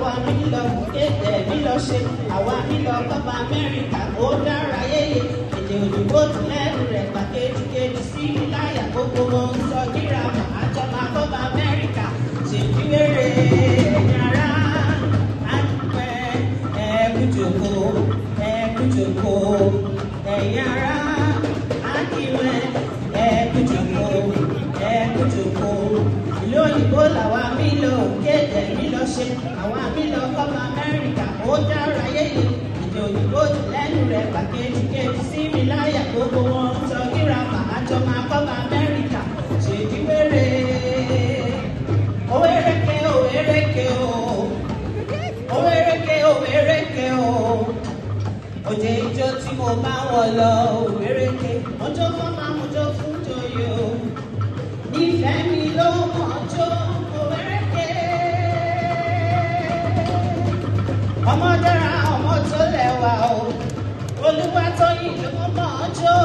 làwa mi lọ kéde mi lọ ṣe àwa mi lọ bàbá Amẹ́ríkà ó dára yéye èdè òyìnbó tún lẹ́nu rẹ̀ gbà kejìkejì sí mi láyà gbogbo wọn ń sọ gírámà àjọ máa bàbá Amẹ́ríkà ṣèjúwèrè ẹ̀yìn ara àdúpẹ́ ẹ̀kújòkó ẹ̀kújòkó ẹ̀yìn ara àdìwẹ̀ ẹ̀kújòkó ẹ̀kújòkó ìlú òyìnbó làwa mi lọ kéde mi lọ ṣe àwa mi lọ bàbá Amẹ́ríkà ó dára yéye èdè òyìnbó tún lẹ́nu rẹ̀ gbà kejìkejì sí mi láyà gbogbo wọn ń sọ gírámà àjọ máa bàbá Amẹ́ríkà ṣèjúwèrè. Owereke, owereke o, owereke, owereke o. Òde ijó tí mo bá wọ̀ lọ, owereke. Ọjọ́ kan máa mú jó fún joyè o. Nífẹ̀ẹ́ mi ló mọ̀ jó, owereke. Ọmọ dára, ọmọ tó lẹ́wà o. Olúwatóyìn ló mọ̀ jó.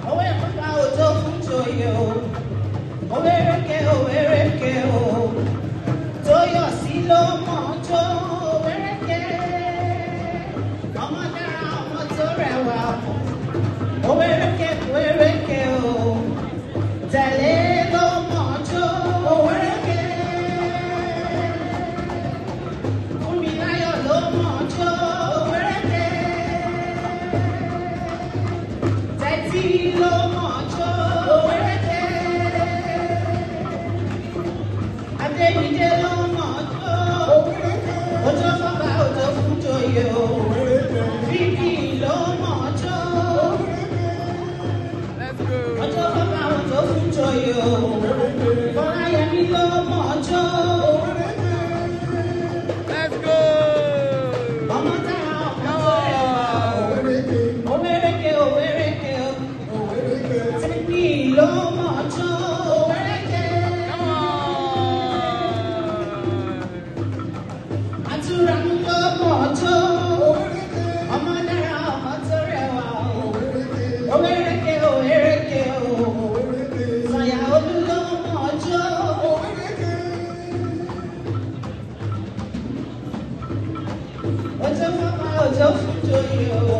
Òwe bàbá òjò fún joyè o. Owereke, owereke o, Tóyọ̀sí ló mọ̀ jó owereke, ọmọ dára ọmọ tó rẹwà owereke, owereke o, Tẹ̀lé ló mọ̀ jó owereke, Fúnmiláyọ̀ ló mọ̀ jó owereke, Tẹ́tí ló mọ̀ jó owereke. Adéyídé ló mọ̀ jó, òjò fọ́ba òjò fún joyè o, Fíkì ló mọ̀ jó, òjò fọ́ba òjò fún joyè o, Fọláyẹmí ló mọ̀ jó, ọmọ tára ọmọ tó rẹwà o, owereke owereke o, Tẹ́kì ló mọ̀ jó. Ọmọ dára ọmọ tó rẹwà o, owereke owereke o, Sànyà Olú ló mọ̀ jó. Òjò fọ́pá òjò fún joyè o.